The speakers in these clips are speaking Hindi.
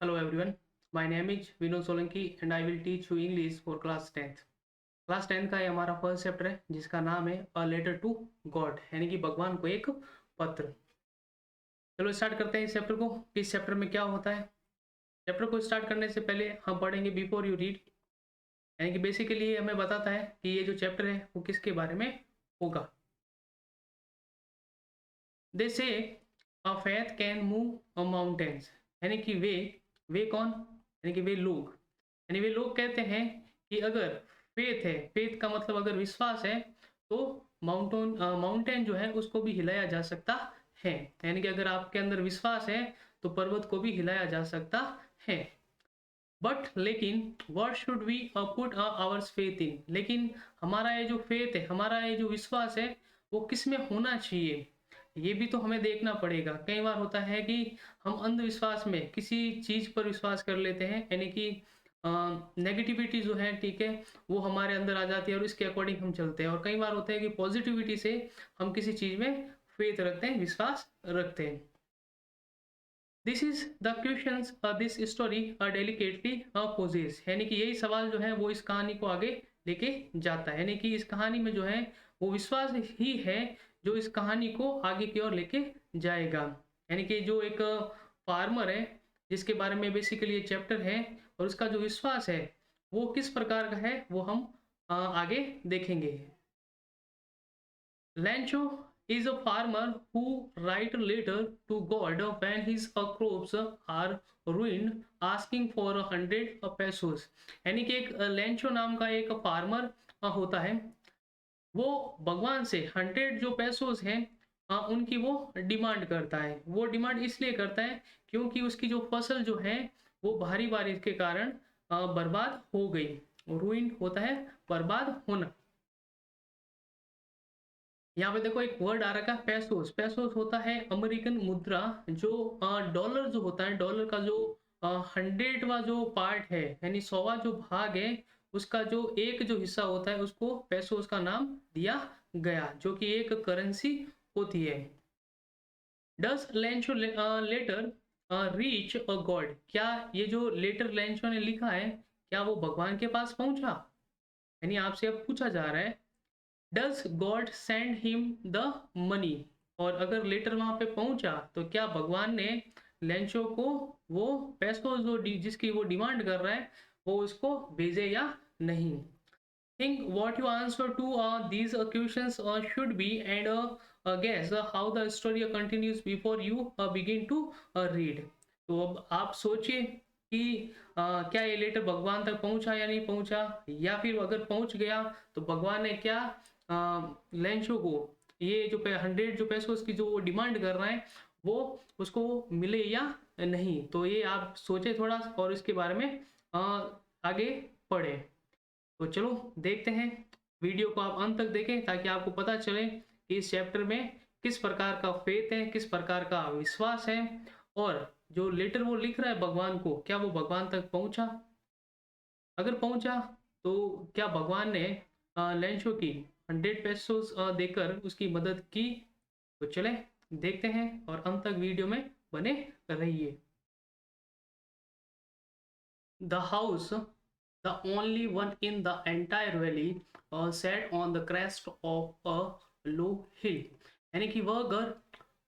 Hello everyone, my name is Vinod Solanki and I will teach you English for class 10th. Class 10 का ये हमारा फर्स्ट चैप्टर है जिसका नाम है अ लेटर टू गॉड यानी कि भगवान को एक पत्र। चलो स्टार्ट करते हैं इस चैप्टर को कि इस चैप्टर में क्या होता है। चैप्टर को स्टार्ट करने से पहले हम पढ़ेंगे बिफोर यू रीड, यानी कि बेसिकली हमें बताता है कि ये जो चैप्टर है वो किसके बारे में होगा। दे से अ faith can move a mountains, यानी कि वे कौन, यानी कि वे लोग, यानी वे लोग कहते हैं कि अगर फेथ है, फेथ का मतलब अगर विश्वास है, तो माउंटेन जो है उसको भी हिलाया जा सकता है। यानी कि अगर आपके अंदर विश्वास है तो पर्वत को भी हिलाया जा सकता है। बट लेकिन what should we put our faith in, लेकिन हमारा ये जो फेथ है, हमारा ये जो विश्वास है, वो किस में होना चाहिए, ये भी तो हमें देखना पड़ेगा। कई बार होता है कि हम अंधविश्वास में किसी चीज़ पर विश्वास कर लेते हैं, यानी कि नेगेटिविटी जो है, ठीक है, वो हमारे अंदर आ जाती है और इसके अकॉर्डिंग हम चलते हैं। और कई बार होता है कि पॉजिटिविटी से हम किसी चीज़ में फेथ रखते हैं, विश्वास रखते हैं। This is the questions this story delicately poses, यानी कि यही सवाल जो है वो इस कहानी को आगे लेके जाता है। यानी कि इस कहानी में जो है वो विश्वास ही है जो इस कहानी को आगे की ओर लेके जाएगा। यानी कि जो एक फार्मर है जिसके बारे में बेसिकली ये चैप्टर है, और उसका जो विश्वास है वो किस प्रकार का है वो हम आगे देखेंगे। Lancho is a farmer who write a letter to God when his crops are ruined, asking for 100 pesos। यानी कि एक लेंचो नाम का एक फार्मर होता है, वो भगवान से 100 जो पैसोस हैं उनकी वो डिमांड करता है। वो डिमांड इसलिए करता है क्योंकि उसकी जो फसल जो है वो भारी बारिश के कारण बर्बाद हो गई। रूइंड होता है बर्बाद होना। यहाँ पे देखो एक वर्ड आ रखा है पेसोस। पेसोस होता है अमेरिकन मुद्रा, जो डॉलर जो होता है, डॉलर का जो 100वां जो पार्ट है, यानी 100वां जो भाग है, उसका जो एक जो हिस्सा होता है उसको पेसोस का नाम दिया गया, जो कि एक करेंसी होती है। Does Lencho letter reach a God, क्या ये जो लेटर लेंचो ने लिखा है क्या वो भगवान के पास पहुंचा? यानी आपसे अब पूछा जा रहा है does God send him the money, और अगर लेटर वहां पे पहुंचा तो क्या भगवान ने लेंचो को वो पैसों जो जिसकी वो डिमांड कर रहा है वो उसको भेजे या नहीं। Think what you answer to these questions should be and guess how the story continues before you begin to read। तो अब आप सोचिए कि क्या ये लेटर भगवान तक पहुंचा या नहीं पहुंचा, या फिर अगर पहुंच गया तो भगवान ने क्या लेंचो को ये जो 100 जो पैसों की जो वो डिमांड कर रहा है वो उसको मिले या नहीं। तो ये आप सोचे थोड़ा और इसके बारे में अ, आगे पढ़े। तो चलो देखते हैं, वीडियो को आप अंत तक देखें ताकि आपको पता चले कि इस चैप्टर में किस प्रकार का फेथ है, किस प्रकार का विश्वास है, और जो लेटर वो लिख रहा है भगवान को क्या वो भगवान तक पहुंचा। अगर पहुंचा तो क्या भगवान ने लेंशो की 100 पेसोस देकर उसकी मदद की। तो चले देखते हैं और अंत तक वीडियो में बने रहिए। The house, the only one in the entire valley, sat on the crest of a low hill। यानी कि वह घर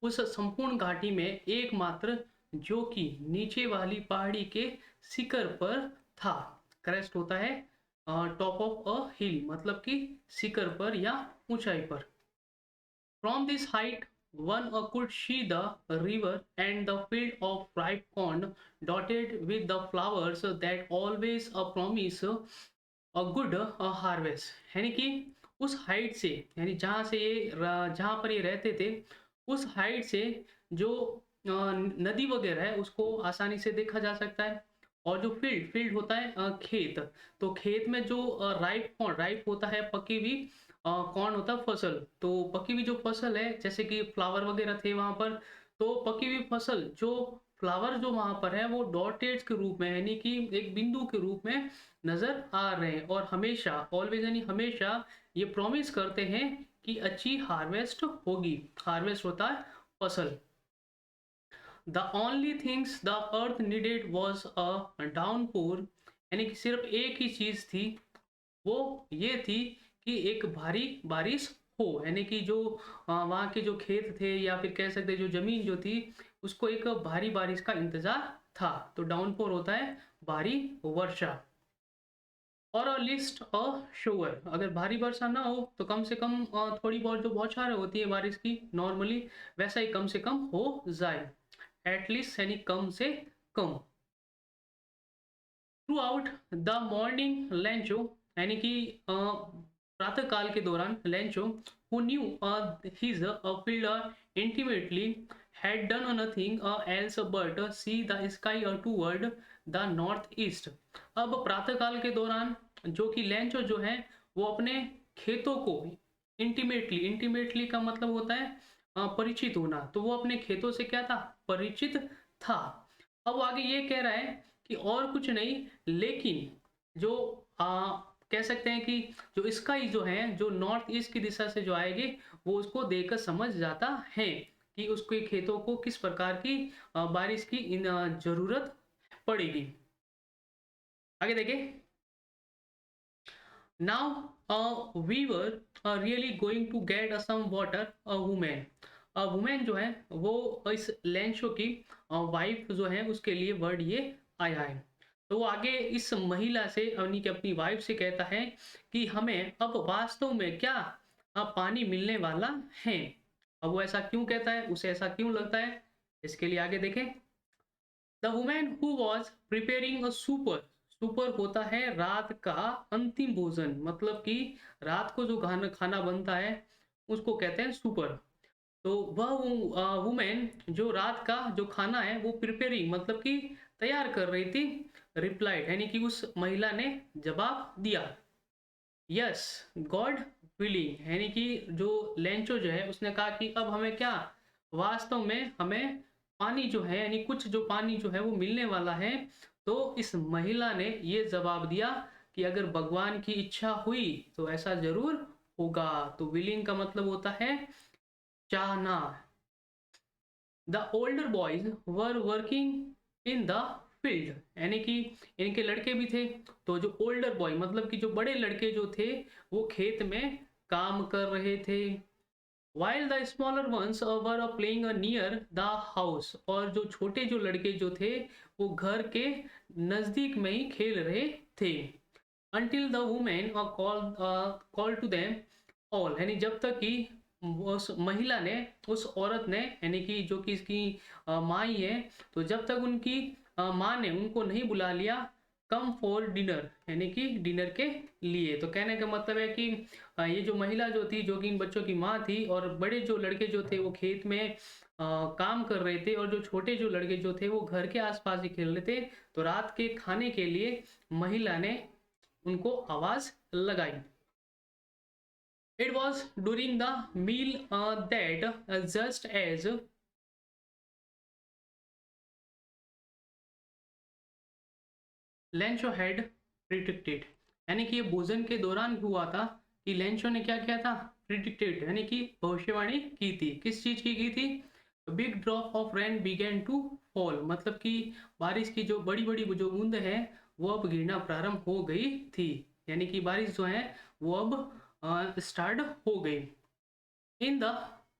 उस संपूर्ण घाटी में एकमात्र जो कि नीचे वाली पहाड़ी के शिखर पर था। क्रेस्ट होता है टॉप ऑफ अ हिल, मतलब कि शिखर पर या ऊंचाई पर। From this height, one could see the river and the field of ripe corn dotted with the flowers that always promise a good harvest। यानी कि उस हाइट से, यानी जहाँ से ये जहाँ पर ये रहते थे, उस हाइट से जो नदी वगैरह है उसको आसानी से देखा जा सकता है। और जो फील्ड फील्ड होता है खेत, तो खेत में जो राइप कॉर्न, राइप होता है पकी हुई कॉर्न होता है फसल। तो पकी हुई जो फसल है जैसे कि फ्लावर वगैरह थे वहां पर, तो पकी हुई फसल जो फ्लावर जो वहां पर है वो डॉटेड्स के रूप में, यानी कि एक बिंदु के रूप में नजर आ रहे हैं, और हमेशा ऑलवेज यानी हमेशा ये प्रॉमिस करते हैं कि अच्छी हार्वेस्ट होगी। हार्वेस्ट होता है फसल। The only things the earth needed was a downpour, यानी कि सिर्फ एक ही चीज थी, वो ये थी कि एक भारी बारिश हो, यानी कि जो वहाँ के जो खेत थे या फिर कह सकते हैं जो जमीन जो थी उसको एक भारी बारिश का इंतजार था। तो डाउनपोर होता है भारी वर्षा। और अ लिस्ट अ शोअर, अगर भारी वर्षा ना हो तो कम से कम थोड़ी बहुत जो बौछारें होती है बारिश की नॉर्मली, वैसा ही कम से कम हो जाए, एटलीस्ट यानी कम से कम। Throughout the morning Lencho, यानी कि प्रातः काल के दौरान Lencho, who knew his field intimately, had done nothing else but see the sky toward the north east। अब प्रातः काल के दौरान जो कि लेंचो जो है वो अपने खेतों को इंटीमेटली, इंटीमेटली का मतलब होता है परिचित होना, तो वो अपने खेतों से क्या था, परिचित था। अब वो आगे ये कह रहा है कि और कुछ नहीं, लेकिन जो कह सकते हैं कि जो स्काई जो है जो नॉर्थ ईस्ट की दिशा से जो आएगी वो उसको देखकर समझ जाता है कि उसके खेतों को किस प्रकार की बारिश की जरूरत पड़ेगी। आगे देखिए। Now we were really going to get some water, a woman। Women जो है वो इस लेंशो की वाइफ जो है उसके लिए वर्ड ये आया है। तो वो आगे इस महिला से यानी कि अपनी वाइफ से कहता है कि हमें अब वास्तव में क्या पानी मिलने वाला है। अब वो ऐसा क्यों कहता है, उसे ऐसा क्यों लगता है, इसके लिए आगे देखें। The women who was preparing a super, super होता है रात का अंतिम भोजन, मतलब कि रात को जो खाना खाना बनता है उसको कहते हैं सुपर। तो वह वुमेन जो रात का जो खाना है वो प्रिपेयरिंग मतलब कि तैयार कर रही थी, रिप्लाइड यानी कि उस महिला ने जवाब दिया, यस गॉड विलिंग, यानी कि जो लेंचो जो है उसने कहा कि अब हमें क्या, वास्तव में हमें पानी जो है यानी कुछ जो पानी जो है वो मिलने वाला है। तो इस महिला ने ये जवाब दिया कि अगर भगवान की इच्छा हुई तो ऐसा जरूर होगा। तो विलिंग का मतलब होता है चाहना। The older boys were working in the field, यानी कि इनके लड़के भी थे, तो जो ओल्डर बॉय मतलब कि जो बड़े लड़के जो थे वो खेत में काम कर रहे थे। While the smaller ones were playing near the house, और जो छोटे जो लड़के जो थे वो घर के नजदीक में ही खेल रहे थे। until the woman call to them all, यानी जब तक कि उस महिला ने, उस औरत ने, यानी कि जो कि इसकी माँ ही है, तो जब तक उनकी माँ ने उनको नहीं बुला लिया, कम फॉर डिनर, यानी कि डिनर के लिए। तो कहने का मतलब है कि ये जो महिला जो थी जो कि इन बच्चों की माँ थी, और बड़े जो लड़के जो थे वो खेत में काम कर रहे थे, और जो छोटे जो लड़के जो थे वो घर के आसपास ही खेल रहे थे। तो रात के खाने के लिए महिला ने उनको आवाज लगाई। It was during the meal that just as Lencho had predicted, यानी कि ये भोजन के दौरान हुआ था कि लेंचो ने क्या किया था, प्रिडिक्टेड यानी कि भविष्यवाणी की थी। किस चीज की थी, big drop of rain began to fall, मतलब कि बारिश की जो बड़ी बड़ी जो बूंद है वो अब गिरना प्रारंभ हो गई थी, यानी कि बारिश जो है वो अब स्टार्ट हो गई। In the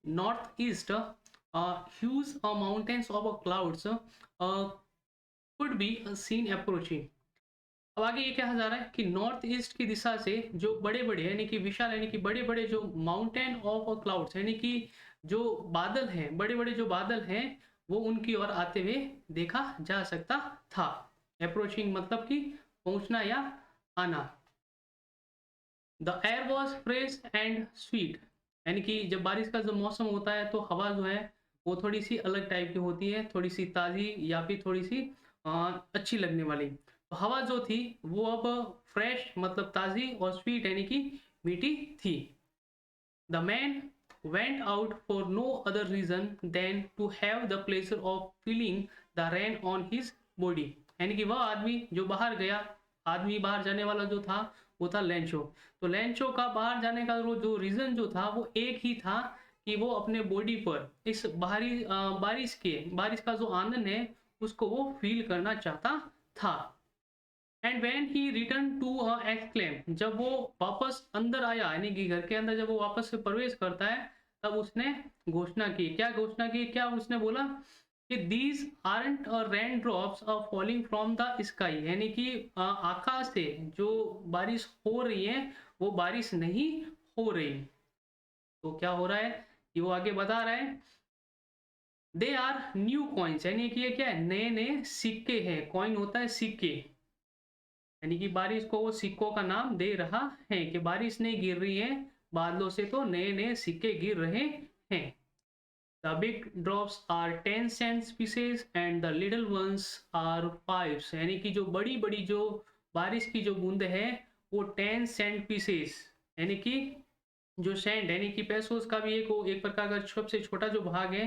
north east huge mountains of clouds could be seen approaching. अब आगे ये कहा जा रहा है कि नॉर्थ ईस्ट की दिशा से जो बड़े बड़े यानी कि विशाल यानी कि बड़े बड़े जो माउंटेन ऑफ क्लाउड्स, यानी कि जो बादल हैं, बड़े बड़े जो बादल हैं वो उनकी ओर आते हुए देखा जा सकता था। अप्रोचिंग मतलब कि पहुंचना या आना। The air was fresh and sweet, यानी कि जब बारिश का जो मौसम होता है तो हवा जो है वो थोड़ी सी अलग टाइप की होती है, थोड़ी सी ताज़ी या फिर थोड़ी सी अच्छी लगने वाली। तो हवा जो थी वो अब फ्रेश मतलब ताज़ी, और स्वीट यानी कि मीठी थी। The man went out for no other reason than to have the pleasure of feeling the rain on his body, यानी कि वह आदमी जो बाहर गया, आदमी बाहर जाने वाला जो था वो था लेंचो। तो लेंचो का बाहर जाने का जो रीजन जो था वो एक ही था कि वो अपने बॉडी पर इस बारिश का जो आनंद है उसको वो फील करना चाहता था। And when he return to exclaim, जब वो वापस अंदर आया यानी कि घर के अंदर जब वो वापस से प्रवेश करता है, तब उसने घोषणा की। क्या घोषणा की, क्या उसने बोला कि these aren't rain drops are falling from the sky, यानी कि आकाश से जो बारिश हो रही है वो बारिश नहीं हो रही। तो क्या हो रहा है कि वो आगे बता रहा है, दे आर न्यू कॉइन्स, यानी कि ये क्या है, नए नए सिक्के हैं। कॉइन होता है सिक्के, यानी कि बारिश को वो सिक्कों का नाम दे रहा है कि बारिश नहीं गिर रही है बादलों से, तो नए नए सिक्के गिर रहे हैं। The big drops are 10 cents pieces and the little ones are 5, यानी कि जो बड़ी बड़ी जो बारिश की जो बूंदे हैं वो 10 सेंट पीसेस, यानी कि जो सेंट यानी कि पैसों का भी एक प्रकार का सबसे छोटा जो भाग है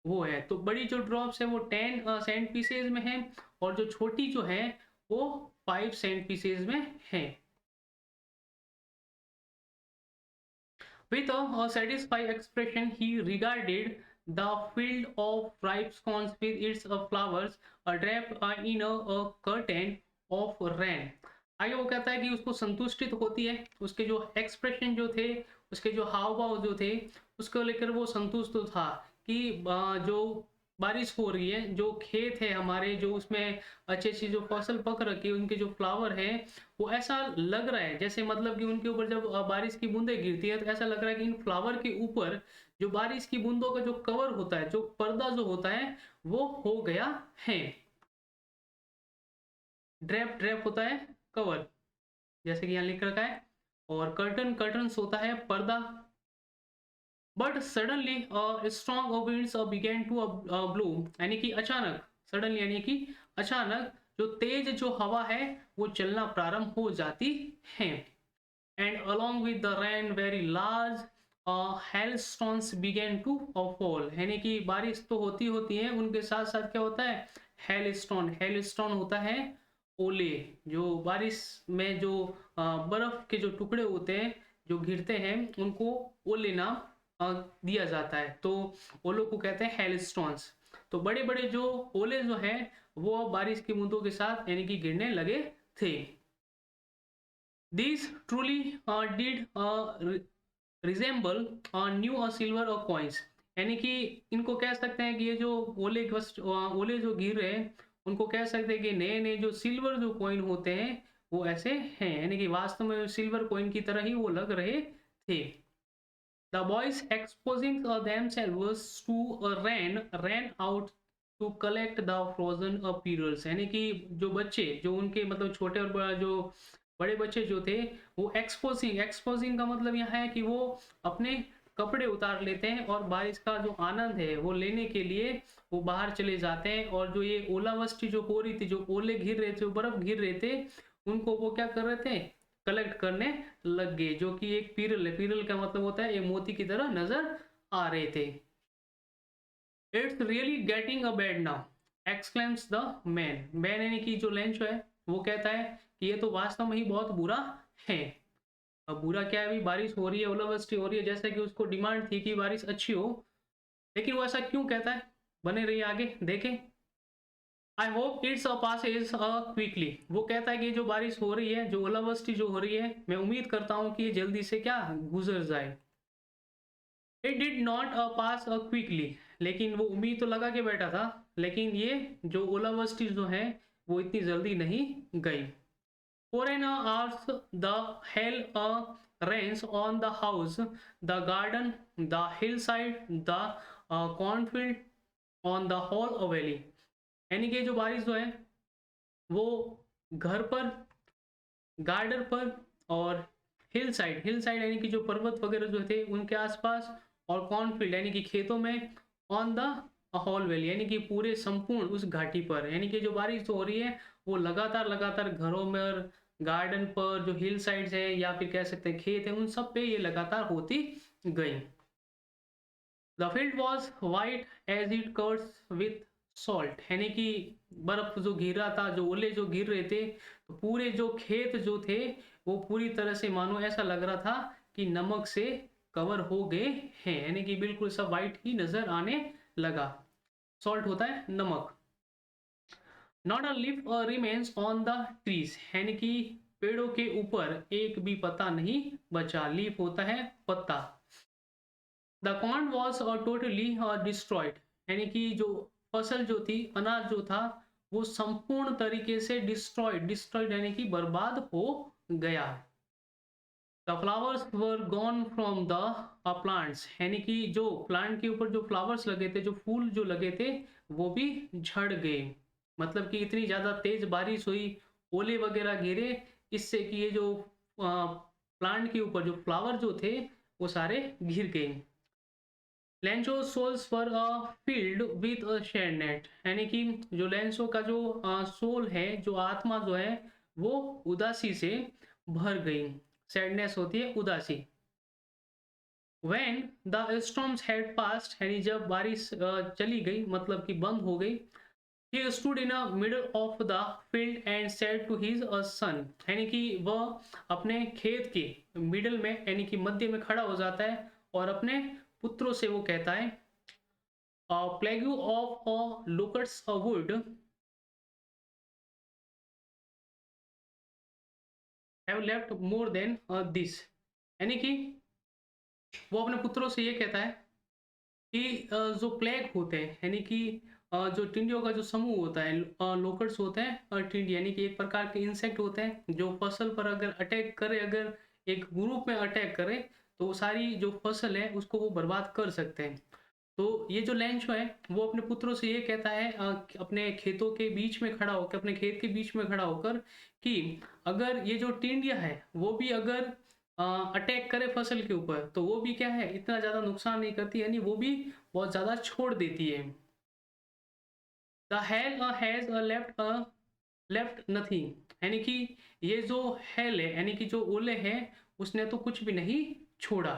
वो है। तो बड़ी जो ड्रॉप्स है वो 10 सेंट पीसेज में है, और जो छोटी जो है वो 5 सेंट पीसेज में है। With a satisfied expression, he regarded the field of ripe scones with its flowers draped in a curtain of rain. आगे वो कहता है कि उसको संतुष्टित होती है, उसके जो एक्सप्रेशन जो थे, उसके जो हाव भाव जो थे, उसको लेकर वो संतुष्ट तो था कि जो बारिश हो रही है, जो खेत है हमारे, जो उसमें अच्छी अच्छी जो फसल पक रखी है, उनके जो फ्लावर है वो ऐसा लग रहा है जैसे, मतलब कि उनके ऊपर जब बारिश की बूंदें गिरती है तो ऐसा लग रहा है कि इन फ्लावर के ऊपर जो बारिश की बूंदों का जो कवर होता है, जो पर्दा जो होता है वो हो गया है। ड्रेप, ड्रेप होता है कवर, जैसे कि यहाँ लिख रखा है, और कर्टन, कर्टन्स होता है पर्दा। But suddenly strong winds began to blow, यानी कि अचानक, सडनली यानी कि अचानक जो तेज जो हवा है वो चलना प्रारंभ हो जाती है। And along with the rain very large hailstones began to fall, यानी कि बारिश तो होती होती है, उनके साथ साथ क्या होता है, हेलस्टोन, हेलस्टोन होता है ओले, जो बारिश में जो बर्फ के जो टुकड़े होते हैं जो गिरते हैं उनको ओले नाम दिया जाता है, तो ओलों को कहते हैं हेलस्टोन्स। तो बड़े बड़े जो ओले जो हैं वो बारिश की बूंदों के साथ यानी कि गिरने लगे थे। These truly did resemble new silver or coins, यानी कि इनको कह सकते हैं कि ये जो ओले जो गिर रहे हैं उनको कह सकते हैं कि नए नए जो सिल्वर जो कॉइन होते हैं वो ऐसे हैं, यानी कि वास्तव में सिल्वर कॉइन की तरह ही वो लग रहे थे। The boys exposing themselves to rain ran out to collect the frozen pearls, यानी कि जो बच्चे जो उनके मतलब छोटे और जो बड़े बच्चे जो थे वो एक्सपोजिंग, एक्सपोजिंग का मतलब यहाँ है कि वो अपने कपड़े उतार लेते हैं और बारिश का जो आनंद है वो लेने के लिए वो बाहर चले जाते हैं। और जो ये ओलावृष्टि जो हो रही थी, जो ओले गिर रहे थे, जो बर्फ गिर रहे थे, उनको वो क्या कर रहे थे, कलेक्ट करने लग गए, जो कि एक पीरल है, पीरल का मतलब होता है एक मोती की तरह नजर आ रहे थे। It's really getting a bad now exclaims the man, man यानी कि जो लेंच है वो कहता है कि ये तो वास्तव में ही बहुत बुरा है। अब बुरा क्या है, अभी बारिश हो रही है, ओलावृष्टि हो रही है, जैसा कि उसको डिमांड थी कि बारिश अच्छी हो, लेकिन वो ऐसा क्यों कहता है, बने रहिए आगे देखें। I hope it's a passes quickly, वो कहता है कि जो बारिश हो रही है, जो ओलावृष्टि जो हो रही है, मैं उम्मीद करता हूँ कि ये जल्दी से क्या गुजर जाए। It did not pass quickly, लेकिन वो उम्मीद तो लगा के बैठा था, लेकिन ये जो ओलावृष्टि जो है वो इतनी जल्दी नहीं गई। For an hours the hail rains on the house, the garden, the hillside, the cornfield, on the whole valley, यानी कि जो बारिश जो है वो घर पर, गार्डन पर, और हिल साइड, हिल साइड यानी कि जो पर्वत वगैरह जो थे उनके आसपास, और कॉर्नफील्ड यानी कि खेतों में, ऑन द हॉल वैली यानी कि पूरे संपूर्ण उस घाटी पर, यानी कि जो बारिश हो रही है वो लगातार लगातार घरों में और गार्डन पर, जो हिल साइड्स है या फिर कह सकते हैं खेत है, उन सब पे ये लगातार होती गई। The field was white as it covers with salt, यानी कि बर्फ जो गिर रहा था, जो ओले जो गिर रहे थे, तो पूरे जो खेत जो थे वो पूरी तरह से मानो ऐसा लग रहा था कि नमक से कवर हो गए हैं, यानी कि बिल्कुल सब वाइट ही नजर आने लगा। सॉल्ट होता है नमक। Not a leaf remains on the trees, यानी कि पेड़ों के ऊपर एक भी पत्ता नहीं बचा। लीफ होता है पत्ता। The corn was totally destroyed, यानी कि जो फसल जो थी, अनाज जो था, वो संपूर्ण तरीके से डिस्ट्रॉयड, डिस्ट्रॉयड यानी कि बर्बाद हो गया। The flowers were gone from the plants, यानी कि जो प्लांट के ऊपर जो फ्लावर्स लगे थे, जो फूल जो लगे थे, वो भी झड़ गए। मतलब कि इतनी ज्यादा तेज बारिश हुई, ओले वगैरह गिरे, इससे कि ये जो प्लांट के ऊपर जो फ्लावर जो थे वो सारे गिर गए। लेंसो सोल्स पर filled with a sadness, यानी कि जो लेंसो का जो सोल है, जो आत्मा जो है, वो उदासी से भर गई। सैडनेस होती है उदासी। When the storms had passed, यानी जब बारिश चली गई, मतलब कि बंद हो गई, he stood in the middle of the field and said to his son, यानी कि वह अपने खेत के मिडल में, यानी कि मध्य में खड़ा हो जाता है और अपने पुत्रों से वो कहता है, plague of locusts would have left more than this, यानी कि वो अपने पुत्रों से ये कहता है कि जो प्लेग होते हैं, यानी कि जो टिंडियों का जो समूह होता है, लोकट्स होते हैं, टिंडी यानी कि एक प्रकार के इंसेक्ट होते हैं जो फसल पर अगर अटैक करे, अगर एक ग्रुप में अटैक करे, तो वो सारी जो फसल है उसको वो बर्बाद कर सकते हैं। तो ये जो लेंचो है वो अपने पुत्रों से ये कहता है, अपने खेतों के बीच में खड़ा होकर, अपने खेत के बीच में खड़ा होकर, कि अगर ये जो टिंडिया है वो भी अगर अटैक करे फसल के ऊपर, तो वो भी क्या है, इतना ज्यादा नुकसान नहीं करती, यानी वो भी बहुत ज्यादा छोड़ देती है। The hell has left nothing, यानी कि ये जो हेल है, यानी कि जो ओले हैं, उसने तो कुछ भी नहीं छोड़ा।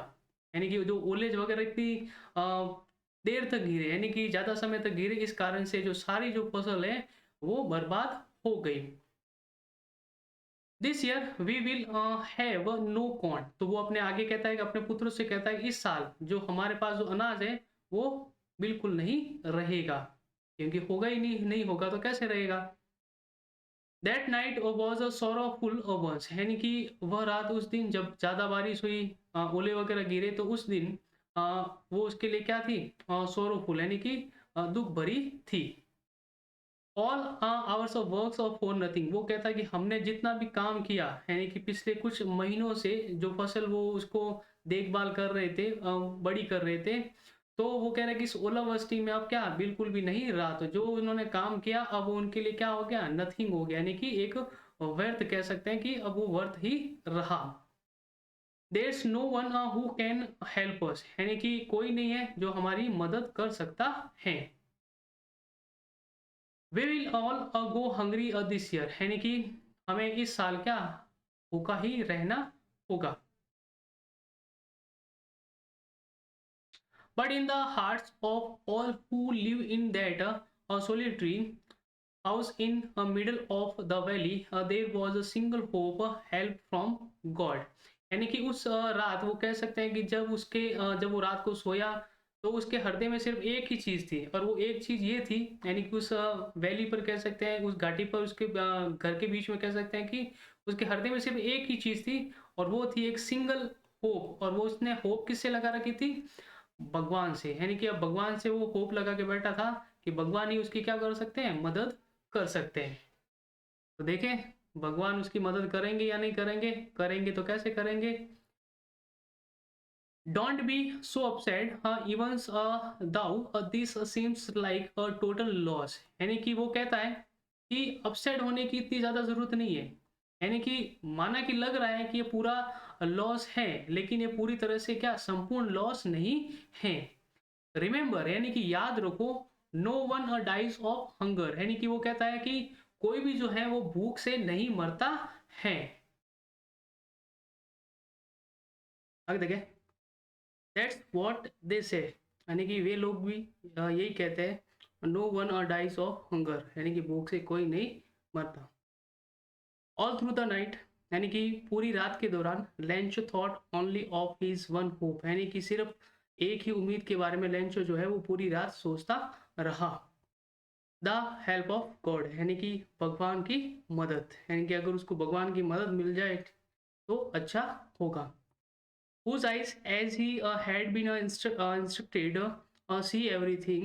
यानी कि जो ओले वगैरह इतनी देर तक गिरे, यानी कि ज्यादा समय तक गिरे, इस कारण से जो सारी जो फसल है वो बर्बाद हो गई। This year we will have no corn, तो वो अपने आगे कहता है कि अपने पुत्रों से कहता है, इस साल जो हमारे पास जो अनाज है वो बिल्कुल नहीं रहेगा, क्योंकि होगा ही नहीं, नहीं होगा तो कैसे रहेगा। That night was a sorrowful one, यानी कि वह रात, उस दिन जब ज्यादा बारिश हुई, ओले वगैरह गिरे, तो उस दिन वो उसके लिए क्या थी, सोरोफुल, यानी कि दुख भरी थी। All hours of works of for nothing, वो कहता है कि हमने जितना भी काम किया, यानी कि पिछले कुछ महीनों से जो फसल वो उसको देखभाल कर रहे थे, बड़ी कर रहे थे, तो वो कह रहे हैं कि इस ओलावृष्टि में अब क्या बिल्कुल भी नहीं रहा, तो जो उन्होंने काम किया अब वो उनके लिए क्या हो गया, नथिंग हो गया, यानी कि एक व्यर्थ कह सकते हैं कि अब वो व्यर्थ ही रहा। There's no one who can help us, यानी कि कोई नहीं है जो हमारी मदद कर सकता है। We will all go hungry this year, यानी कि हमें इस साल क्या भूखा ही रहना होगा। But in the hearts of all who live in that solitary house in the middle of the valley, there was a single hope, help from God, यानी कि उस रात वो कह सकते हैं कि जब उसके जब वो रात को सोया, तो उसके हृदय में सिर्फ एक ही चीज थी, और वो एक चीज ये थी, यानी कि उस वैली पर कह सकते हैं, उस घाटी पर, उसके घर के बीच में कह सकते हैं कि उसके हृदय में सिर्फ एक ही चीज थी, और वो थी एक सिंगल होप। और वो उसने होप किससे लगा रखी थी, भगवान से, यानी कि अब भगवान से वो होप लगा के बैठा था कि भगवान ही उसकी क्या कर सकते हैं, मदद कर सकते हैं। तो देखें भगवान उसकी मदद करेंगे या नहीं करेंगे, करेंगे तो कैसे करेंगे। Don't be so upset even though this seems like a total loss, यानी कि वो कहता है कि अपसेट होने की इतनी ज्यादा जरूरत नहीं है, यानी कि माना कि लग रहा है कि ये पूरा लॉस है, लेकिन ये पूरी तरह से क्या संपूर्ण लॉस नहीं है। रिमेंबर, यानी कि याद रखो, no one dies of hunger, यानी कि वो कहता है कि कोई भी जो है वो भूख से नहीं मरता है। आगे देखे, दैट्स व्हाट दे से, यानी कि वे लोग भी यही कहते हैं, no one dies of hunger, यानी कि भूख से कोई नहीं मरता। ऑल थ्रू द नाइट, यानी कि पूरी रात के दौरान lens thought only of his one hope, यानी कि सिर्फ एक ही उम्मीद के बारे में लेंचो जो है वो पूरी रात सोचता रहा। द हेल्प ऑफ गॉड, यानी कि भगवान की मदद, यानी कि अगर उसको भगवान की मदद मिल जाए तो अच्छा होगा। Whose eyes, as he had been instructed, see everything,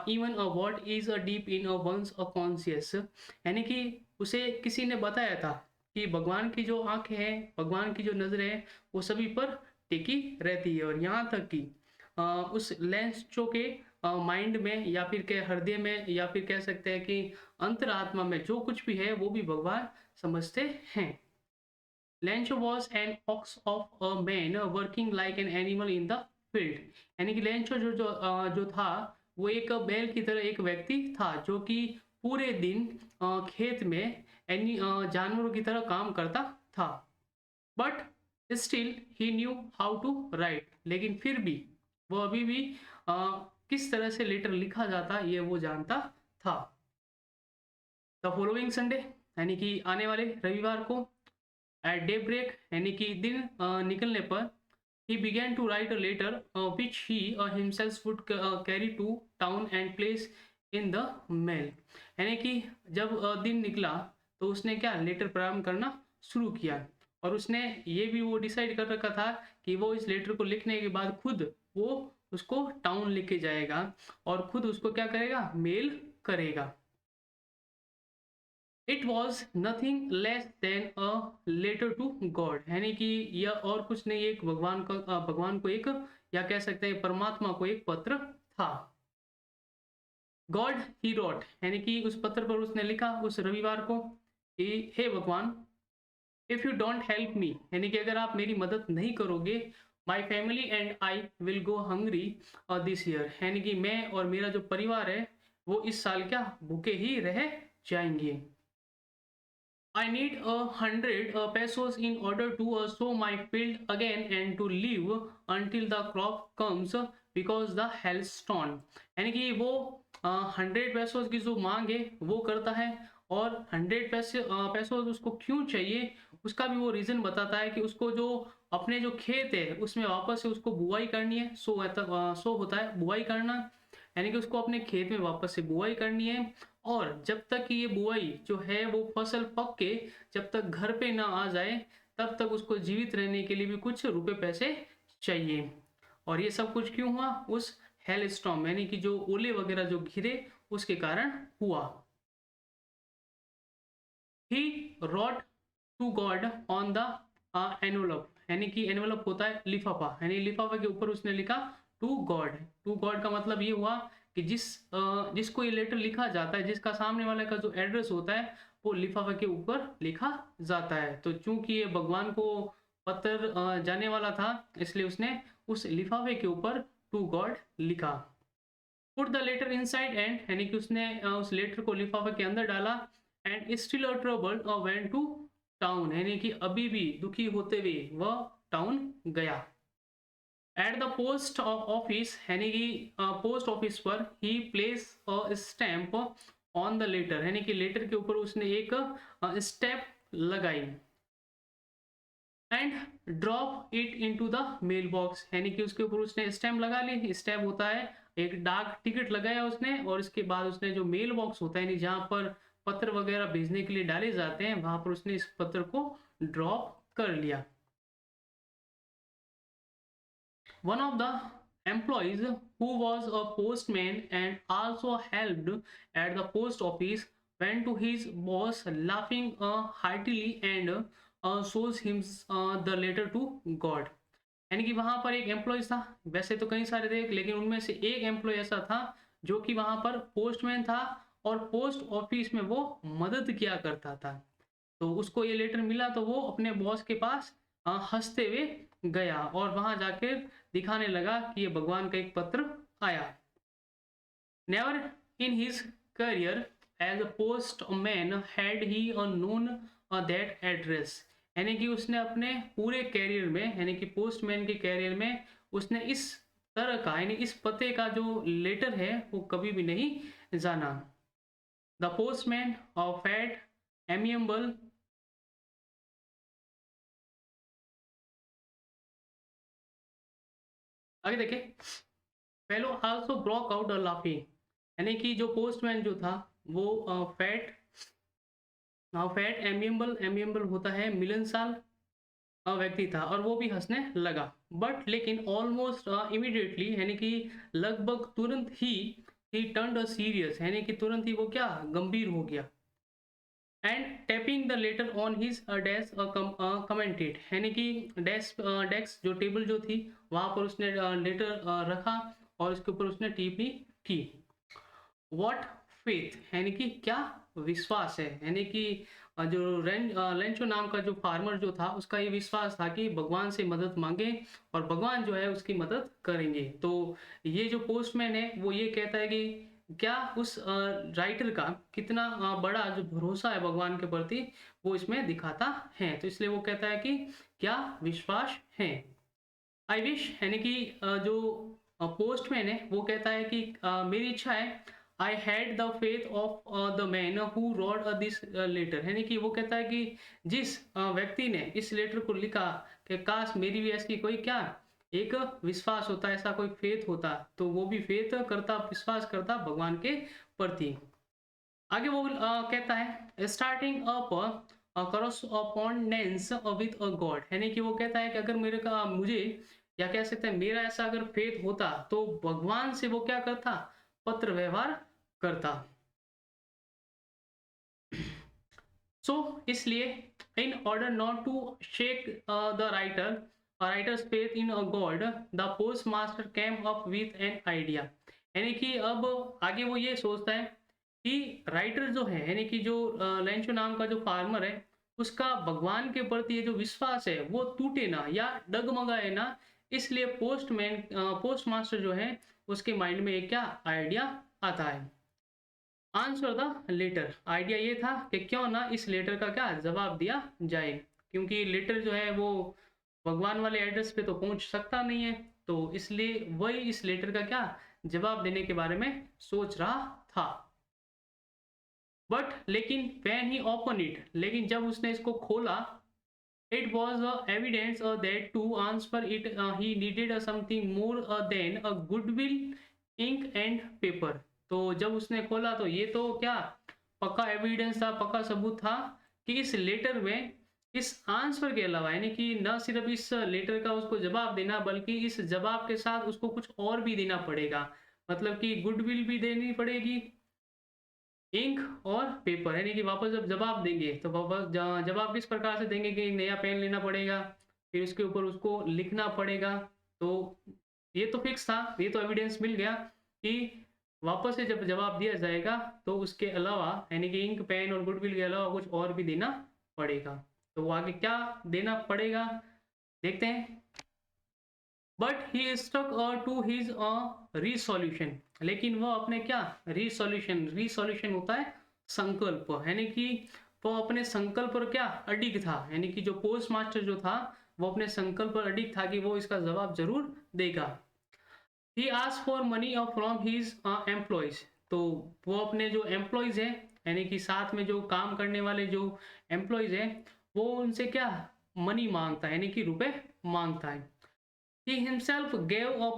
even what is deep in one's conscious, यानी कि उसे किसी ने बताया था कि भगवान की जो आंखें हैं, भगवान की जो नज़रें हैं, वो सभी पर टिकी रहती है, और यहाँ तक कि उस लेंचो के माइंड में या फिर के हृदय में या फिर कह सकते हैं कि अंतरात्मा में जो कुछ भी है वो भी भगवान समझते हैं। Lencho was an ox of a man working like an animal in the field, यानी कि लेंचो जो था वो एक बैल की तरह एक व्यक्ति था जो कि पूरे दिन खेत में जानवरों की तरह काम करता था। But still he knew how to write, लेकिन फिर भी वो अभी भी अ, किस तरह से लेटर लिखा जाता ये वो जानता था। द फॉलोइंग संडे, यानी कि आने वाले रविवार को, एट डे ब्रेक, यानी कि दिन निकलने पर, he began to write a letter which he himself would carry to town and place in the mail, यानी कि जब दिन निकला तो उसने क्या लेटर प्रारंभ करना शुरू किया, और उसने ये भी वो डिसाइड कर रखा था कि वो इस लेटर को लिखने के बाद खुद वो उसको टाउन लेके जाएगा और खुद उसको क्या करेगा, मेल करेगा। It was nothing less than a letter to God, यानी कि यह और कुछ नहीं, एक भगवान को एक, या कह सकते हैं परमात्मा को एक पत्र था। गॉड ही रोट, यानी कि उस पत्र पर उसने लिखा उस रविवार को कि हे भगवान, if you don't help me, यानी कि अगर आप मेरी मदद नहीं करोगे, my family and I will go hungry this year, यानी कि मैं और मेरा जो परिवार है वो इस साल क्या भूखे ही रह जाएंगे। I need 100 pesos in order to sow my field again and to live until the crop comes because the hailstone, यानी कि वो 100 पैसों की जो मांग है वो करता है, और 100 पैसों उसको क्यों चाहिए उसका भी वो रीज़न बताता है कि उसको जो अपने जो खेत है उसमें वापस से उसको बुआई करनी है। सो होता है बुआई करना, यानी कि उसको अपने खेत में वापस से बुआई करनी है, और जब तक कि ये बुआई जो है वो फसल पक के जब तक घर पे ना आ जाए तब तक उसको जीवित रहने के लिए भी कुछ रुपए पैसे चाहिए। और ये सब कुछ क्यों हुआ, उस हेल स्टॉर्म यानी कि जो ओले वगैरह जो घिरे उसके कारण हुआ। He wrote to God on the envelope, यानी कि एनवलप होता है लिफाफा, यानी लिफाफा के ऊपर उसने लिखा टू गॉड। टू गॉड का मतलब ये हुआ कि जिसको ये लेटर लिखा जाता है, जिसका सामने वाले का जो एड्रेस होता है वो लिफाफे के ऊपर लिखा जाता है। तो चूंकि ये भगवान को पत्र जाने वाला था इसलिए उसने उस लिफाफे के ऊपर टू गॉड लिखा। Put the letter inside and, यानी कि उसने उस लेटर को लिफाफे के अंदर डाला, and still a trouble went to town, यानी कि अभी भी दुखी होते हुए वह टाउन गया। एट द पोस्ट ऑफिस, यानी कि पोस्ट ऑफिस पर he place a stamp on the letter, यानी कि लेटर के ऊपर उसने एक स्टैम्प लगाई, and drop it into the mail box, यानी कि उसके ऊपर उसने स्टैम्प लगा ली। स्टैम्प होता है एक डाक टिकट लगाया उसने, और इसके बाद उसने जो मेल बॉक्स होता है यानी जहाँ पर पत्र वगैरह भेजने के लिए डाले जाते हैं वहां पर उसने इस पत्र को ड्रॉप कर लिया। One of the employees, who was a postman and also helped at the post office, went to his boss laughing heartily and shows him the letter to God, यानी कि वहां पर एक एम्प्लॉय था, वैसे तो कई सारे थे लेकिन उनमें से एक एम्प्लॉय ऐसा था जो कि वहां पर पोस्टमैन था और पोस्ट ऑफिस में वो मदद किया करता था। तो उसको ये लेटर मिला तो वो अपने बॉस के पास हंसते हुए गया और वहां जाकर दिखाने लगा कि ये भगवान का एक पत्र आया। Never in his career as a postman had he known that address, यानी कि उसने अपने पूरे कैरियर में यानी कि पोस्टमैन के कैरियर में उसने इस तरह का यानी इस पते का जो लेटर है वो कभी भी नहीं जाना। द पोस्टमैन ऑफ एट एमियम्बल आगे देखिए, fellow also broke out laughing, यानी कि जो पोस्टमैन जो था वो फैट फैट एमिएबल एमिएबल होता है मिलनसार व्यक्ति था और वो भी हंसने लगा। बट लेकिन ऑलमोस्ट इमीडिएटली, यानी कि लगभग तुरंत ही टर्न्ड सीरियस, यानी कि तुरंत ही वो क्या गंभीर हो गया। And tapping the later on his desk commented, यानी कि डेस्क जो टेबल जो थी वहां पर उसने लेटर रखा और उसके ऊपर उसने टिप्पणी की। व्हाट फेथ, यानी कि क्या विश्वास है, यानी कि जो लेंचो नाम का जो फार्मर जो था उसका ये विश्वास था कि भगवान से मदद मांगे और भगवान जो है उसकी मदद करेंगे। तो ये जो पोस्टमैन है वो ये कहता है कि क्या उस राइटर का कितना बड़ा जो भरोसा है भगवान के प्रति वो इसमें दिखाता है। तो इसलिए वो कहता है कि क्या विश्वास है। आई विश, यानी कि जो पोस्टमैन है वो कहता है कि मेरी इच्छा है, I had the faith of the man who wrote this letter, यानी कि वो कहता है कि जिस व्यक्ति ने इस लेटर को लिखा कि काश मेरी भी ऐसी कोई क्या एक विश्वास होता, ऐसा कोई फेथ होता, तो वो भी फेथ करता, विश्वास करता भगवान के प्रति। आगे वो कहता है starting up correspondence with a God, यानी कि वो कहता है कि अगर मेरे का मुझे या कह सकते हैं मेरा ऐसा अगर फेथ होता तो भगवान से वो क्या करता, पत्र व्यवहार करता। सो इसलिए in order not to shake the writer's faith in a God, the post master came up with an idea, यानी कि अब आगे वो ये सोचता है कि राइटर जो है, यानी कि जो लेंचो नाम का जो फार्मर है उसका भगवान के प्रति ये जो विश्वास है वो टूटे ना या डगमगाए ना। इसलिए पोस्ट मास्टर जो है उसके माइंड में एक क्या आइडिया आता है। आंसर द लेटर, आइडिया ये था कि क्यों ना इस लेटर का क्या जवाब दिया जाए, क्योंकि लेटर जो है वो भगवान वाले एड्रेस पे तो पहुंच सकता नहीं है, तो इसलिए वही इस लेटर का क्या जवाब देने के बारे में सोच रहा था। बट लेकिन when he opened it, लेकिन जब उसने इसको खोला, it was evidence that to answer it he needed something more than a goodwill, ink and paper। तो जब उसने खोला तो ये तो क्या पक्का एविडेंस था, पक्का सबूत था कि इस लेटर में इस आंसर के अलावा, यानी कि न सिर्फ इस लेटर का उसको जवाब देना बल्कि इस जवाब के साथ उसको कुछ और भी देना पड़ेगा। मतलब कि गुडविल भी देनी पड़ेगी, इंक और पेपर, यानी कि वापस जब जवाब देंगे तो वापस जवाब किस प्रकार से देंगे कि नया पेन लेना पड़ेगा, फिर उसके ऊपर उसको लिखना पड़ेगा। तो ये तो फिक्स था, ये तो एविडेंस मिल गया कि वापस से जब जवाब दिया जाएगा तो उसके अलावा, यानी कि इंक पेन और गुडविल के अलावा कुछ और भी देना पड़ेगा। तो वो आगे क्या देना पड़ेगा देखते हैं। But he stuck to his resolution, लेकिन वो अपने क्या रिसोल्यूशन होता है संकल्प, यानी कि वो अपने संकल्प पर क्या अडिग था, यानी कि जो पोस्ट मास्टर जो था वो अपने संकल्प पर अडिग था कि वो इसका जवाब जरूर देगा। He ask for money from his employees, तो वो अपने जो एम्प्लॉयज है, यानी कि साथ में जो काम करने वाले जो एम्प्लॉयज है वो उनसे क्या मनी मांगता है, यानी कि रुपए मांगता है। He himself gave a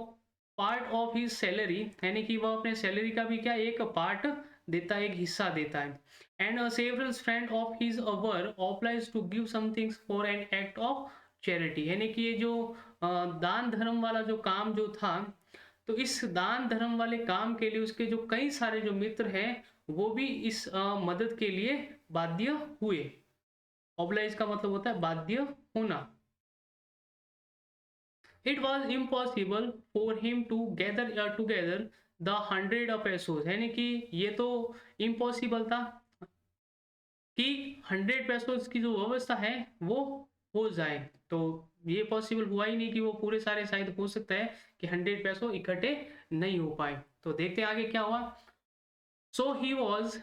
part of his salary, यानी कि वो अपने सैलरी का भी क्या एक पार्ट देता है, एक हिस्सा देता है। And a several friend of his were obliged to give some things for an act of charity, यानी कि ये जो दान धर्म वाला जो काम जो था, तो इस दान धर्म वाले काम के लिए उसके जो कई सारे जो मित्र हैं वो भी इस मदद के लिए बाध्य हुए। ऑब्लाइज का मतलब होता है बाध्य होना। It was impossible for him to gather together the 100 pesos, यानी कि ये तो इम्पॉसिबल था कि 100 pesos की जो व्यवस्था है वो हो जाए। तो ये पॉसिबल हुआ ही नहीं कि वो पूरे सारे, शायद हो सकता है कि 100 पैसों इकट्ठे नहीं हो पाए। तो देखते हैं आगे क्या हुआ। So he was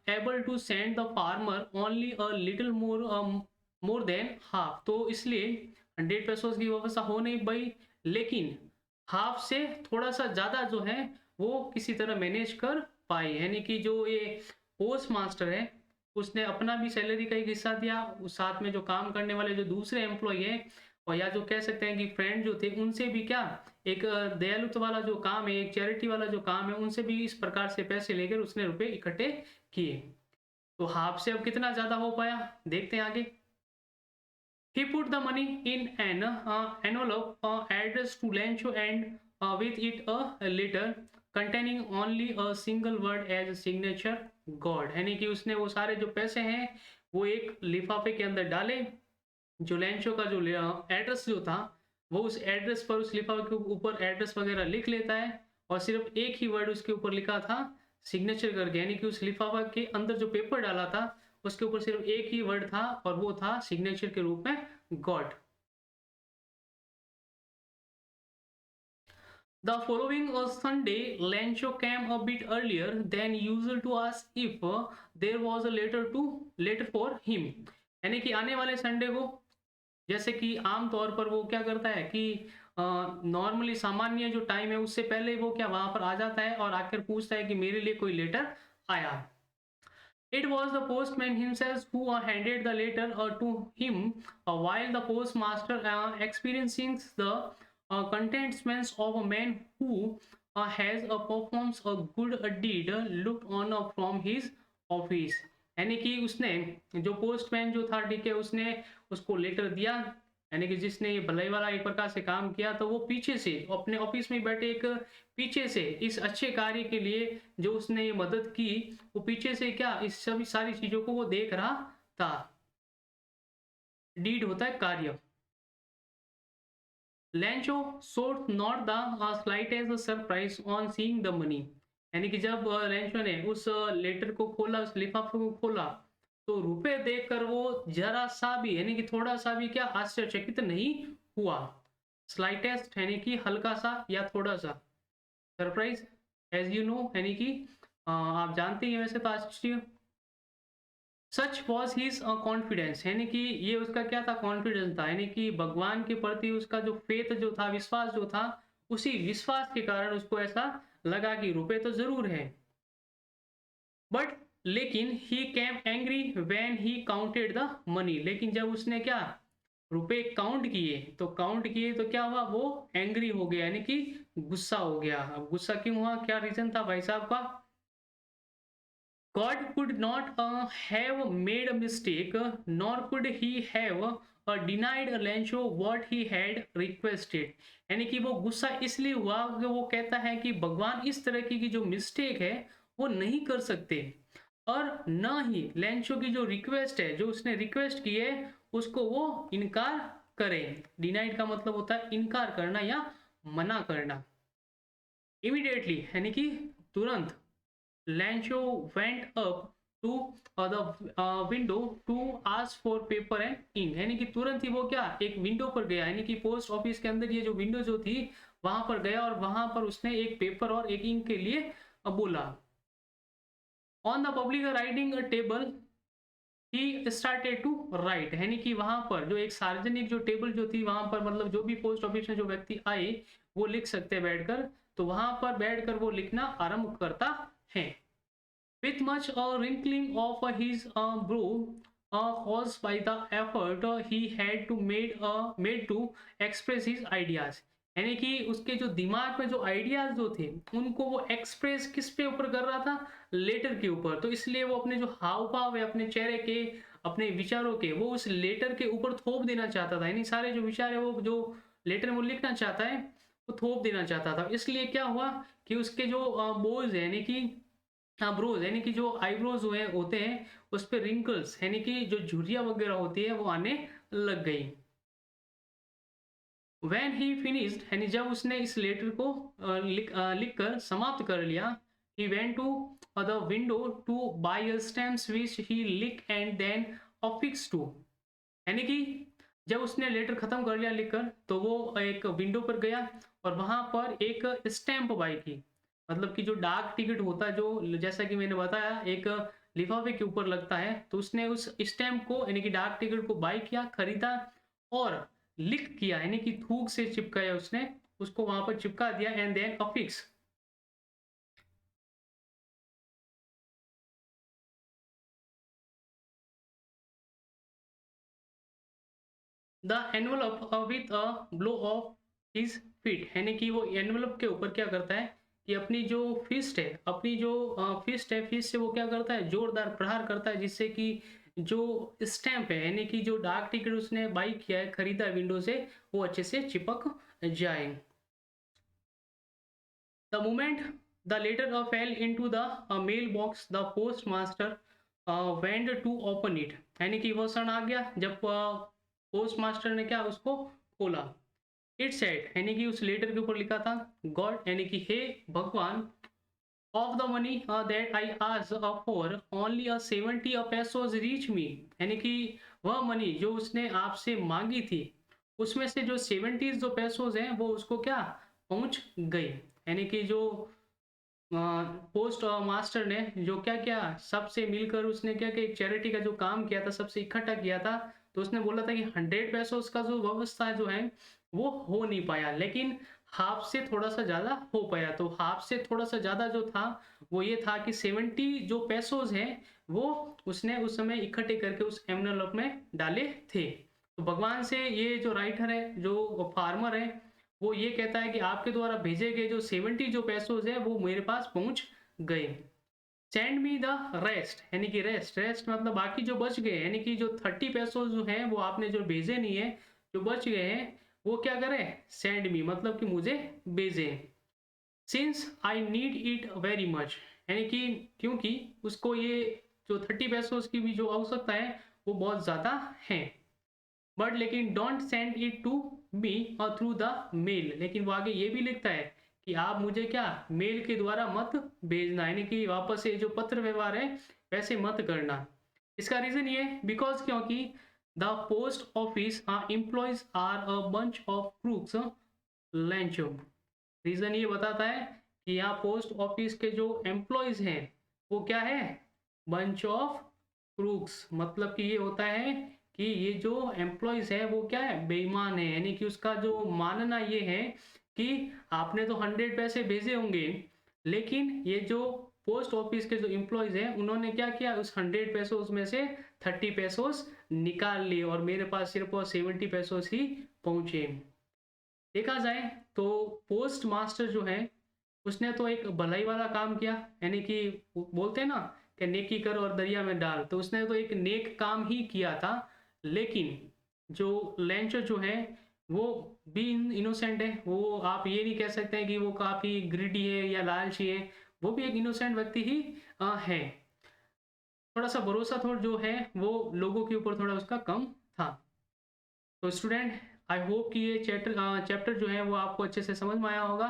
able to send the farmer only a little more than half, तो इसलिए 100 pesos की व्यवस्था हो नहीं पाई, लेकिन हाफ से थोड़ा सा ज्यादा जो है वो किसी तरह मैनेज कर पाए। यानी कि जो ये पोस्ट मास्टर है उसने अपना भी सैलरी का एक हिस्सा दिया, उस साथ में जो काम करने वाले जो दूसरे एम्प्लॉय है और या जो कह सकते हैं कि फ्रेंड जो थे उनसे भी क्या एक दयालुत्व वाला जो काम है, एक चैरिटी वाला जो काम है, उनसे भी इस प्रकार से पैसे लेकर उसने रुपए इकट्ठे किए। तो हाफ से अब कितना ज़्यादा हो पाया, देखते हैं आगे। He put the money in an envelope addressed to Lancho and with it a letter containing only a single word as a signature God। यानी कि उसने वो सारे जो पैसे हैं वो एक लिफाफे के अंदर डाले। जो लैंचो का जो एड्रेस जो था वो उस एड्रेस पर उस लिफाफे के ऊपर एड्रेस वगैरह लिख लेता है और सिर्फ एक ही वर्ड उसके ऊपर लिखा था सिग्नेचर करके, यानी कि उस लिफाफा के अंदर जो पेपर डाला था उसके ऊपर सिर्फ एक ही वर्ड था और वो था सिग्नेचर के रूप में God. The following Sunday, Lancho came a bit earlier than usual to ask if there was a letter for him। यानी कि आने वाले संडे को जैसे कि आम तौर पर वो क्या करता है कि नॉर्मली सामान्य जो टाइम है उससे पहले वो क्या वहां पर आ जाता है और आकर पूछता है कि मेरे लिए कोई लेटर आया। It was the postman himself who handed the letter to him, while the postmaster, experiencing the contentments of a man who has performs a good deed, looked on from his office। यानी कि उसने जो पोस्टमैन जो था, ठीक है, उसने उसको लेटर दिया, यानी कि जिसने ये भलाई वाला एक प्रकार से काम किया, तो वो पीछे से अपने ऑफिस में बैठे एक पीछे से इस अच्छे कार्य के लिए जो उसने ये मदद की, वो पीछे से क्या इस सभी सारी चीजों को वो देख रहा था। डीड होता है कार्य। लैंचो showed not the slightest surprise on seeing the money। यानी कि जब लैंचो ने उस लेटर को खोला, उस लिफाफे को खोला, तो रुपए देखकर वो जरा सा भी यानी कि थोड़ा सा भी क्या आश्चर्यचकित नहीं हुआ। स्लाइटेस्ट यानी कि हल्का सा या थोड़ा सा, सरप्राइज एज यू नो यानी कि आप जानते हैं वैसे तो आश्चर्य। सच वॉज हिज कॉन्फिडेंस, यानी कि ये उसका क्या था, कॉन्फिडेंस था, यानी कि भगवान के प्रति उसका जो फेथ जो था, विश्वास जो था, उसी विश्वास के कारण उसको ऐसा लगा कि रुपए तो जरूर है। बट लेकिन ही cam angry when he counted the money. लेकिन जब उसने क्या रुपए काउंट किए तो क्या हुआ, वो एंग्री हो गया, यानी कि गुस्सा हो गया। अब गुस्सा क्यों हुआ, क्या रीजन था भाई साहब का। God could not have made a mistake, nor could he have denied Lancho what he had requested। यानी कि वो गुस्सा इसलिए हुआ कि वो कहता है कि भगवान इस तरह की जो मिस्टेक है वो नहीं कर सकते, और न ही लेंचो की जो रिक्वेस्ट है, जो उसने रिक्वेस्ट की है, उसको वो इनकार करे। डिनाइड का मतलब होता है इनकार करना या मना करना। इमीडिएटली यानी कि तुरंत Lancho went up to the window to ask for paper and ink। यानी कि तुरंत ही वो क्या एक विंडो पर गया, यानी कि पोस्ट ऑफिस के अंदर ये जो विंडो जो थी वहां पर गया और वहां पर उसने एक पेपर और एक इंक के लिए बोला। On the public writing table he started to write. यानी कि वहां पर जो एक सार्वजनिक जो टेबल जो थी वहां पर, मतलब जो भी पोस्ट ऑफिस में जो व्यक्ति आए वो लिख सकते हैं बैठकर, तो वहां पर बैठकर वो लिखना आरंभ करता है। With much wrinkling of his brow caused by the effort he had to made to express his ideas। यानी कि उसके जो दिमाग में जो आइडियाज जो थे उनको वो एक्सप्रेस किस पे ऊपर कर रहा था, लेटर के ऊपर। तो इसलिए वो अपने जो हाव भाव है अपने चेहरे के, अपने विचारों के, वो उस लेटर के ऊपर थोप देना चाहता था। यानी सारे जो विचार है वो जो लेटर में वो लिखना चाहता है वो थोप देना चाहता था। इसलिए क्या हुआ कि उसके जो बोझ है, यानी कि ब्रोज यानी कि जो आईब्रोज हुए होते हैं उस पे रिंकल्स यानी कि जो झुर्रियां वगैरह होती है वो आने लग गई। व्हेन ही फिनिश्ड यानी जब उसने इस लेटर को लिख कर समाप्त कर लिया, he went to the window to buy stamps which he lick and then affix to. यानी कि जब उसने लेटर खत्म कर लिया लिखकर तो वो एक विंडो पर गया और वहां पर एक स्टैंप बाई की, मतलब कि जो डाक टिकट होता है जो जैसा कि मैंने बताया एक लिफाफे के ऊपर लगता है, तो उसने उस स्टैंप को यानी कि डाक टिकट को बाई किया, खरीदा और लिख किया, यानी कि थूक से चिपकाया, उसने उसको वहां पर चिपका दिया and then affix. The envelope with a blow of his feet, यानी कि वो एनवलप के ऊपर क्या करता है कि अपनी जो फिस्ट है, अपनी जो फिस्ट है, फिस्ट से वो क्या करता है, जोरदार प्रहार करता है, जिससे कि जो स्टैंप है, यानी कि जो डाक टिकट उसने बाई किया है, खरीदा है विंडो से, वो अच्छे से चिपक जाए। The moment the letter fell into the mailbox, the postmaster went to open it. यानी कि वो क्षण आ गया जब पोस्ट मास्टर ने क्या उसको खोला। इट सेड, यानी कि उस लेटर के ऊपर लिखा था, गॉड, यानी कि हे भगवान, of the money that I आज for only 70 pesos reach me, यानी कि वह मनी जो उसने आपसे मांगी थी, उसमें से जो 70 जो पैसोज हैं वो उसको क्या पहुंच गई। यानी कि जो पोस्ट मास्टर ने जो क्या किया, सबसे मिलकर उसने क्या कि एक चैरिटी का जो काम किया था, सबसे इकट्ठा किया था, तो उसने बोला था कि 100 पैसों का जो व्यवस्था जो है वो हो नहीं पाया, लेकिन हाफ से थोड़ा सा ज्यादा हो पाया। तो हाफ से थोड़ा सा ज्यादा जो था वो ये था कि 70 जो पैसोज हैं वो उसने उस समय इकट्ठे करके उस एनवेलप में डाले थे। तो भगवान से ये जो राइटर है, जो फार्मर है, वो ये कहता है कि आपके द्वारा भेजे गए जो 70 जो पैसोज है वो मेरे पास पहुंच गए। सेंड मी द रेस्ट, यानी कि रेस्ट, रेस्ट मतलब बाकी जो बच गए, यानी कि जो 30 पैसोज जो हैं वो आपने जो भेजे नहीं है, जो बच गए हैं, वो क्या करें, सेंड मी मतलब कि मुझे भेजें। Since I need it very much, यानी कि क्योंकि उसको ये जो 30 पैसोज की भी जो आवश्यकता है वो बहुत ज़्यादा है। बट लेकिन don't send it to me और थ्रू द मेल, लेकिन वो आगे ये भी लिखता है कि आप मुझे क्या मेल के द्वारा मत भेजना, यानी कि वापस से जो पत्र व्यवहार है वैसे मत करना। इसका रीजन ये बिकॉज क्योंकि the post office employees are a bunch of crooks Lencho. Reason ये बताता है कि यहाँ पोस्ट ऑफिस के जो एम्प्लॉयज हैं वो क्या है, बंच ऑफ क्रूक्स, मतलब कि ये होता है कि ये जो एम्प्लॉयज है वो क्या है, बेईमान है। यानी कि उसका जो मानना ये है कि आपने तो 100 पैसे भेजे होंगे, लेकिन ये जो पोस्ट ऑफिस के जो एम्प्लॉयज हैं उन्होंने क्या किया, उस 100 पैसों में से 30 पैसों निकाल लिए और मेरे पास सिर्फ 70 पैसों ही पहुंचे। देखा जाए तो पोस्ट मास्टर जो है उसने तो एक भलाई वाला काम किया, यानी कि बोलते हैं ना कि नेकी कर और दरिया में डाल, तो उसने तो एक नेक काम ही किया था। लेकिन जो लेंचर जो है वो भी इनोसेंट है, वो आप ये नहीं कह सकते हैं कि वो काफी ग्रिडी है या लालची है, वो भी एक इनोसेंट व्यक्ति ही है। थोड़ा सा भरोसा थोड़ा जो है वो लोगों के ऊपर थोड़ा उसका कम था। तो स्टूडेंट, आई होप कि ये चैप्टर जो है वो आपको अच्छे से समझ में आया होगा।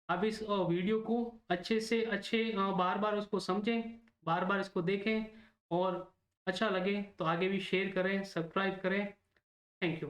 आप इस वीडियो को अच्छे से अच्छे बार बार उसको समझें, बार बार इसको देखें, और अच्छा लगे तो आगे भी शेयर करें, सब्सक्राइब करें। Thank you.